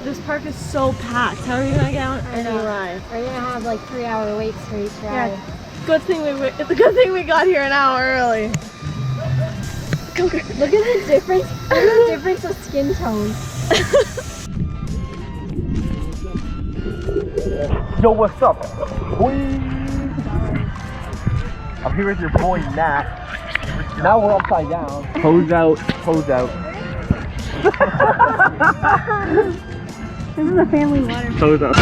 This park is so packed. How are you gonna get on any ride? We're gonna have like 3-hour waits for each ride. Yeah. It's a good thing we got here an hour early. Look at the difference. Look at the difference of skin tones. Yo, what's up? Boy. I'm here with your boy Nat. Now we're upside down. Pose out, pose out. This is a family water. Pose out.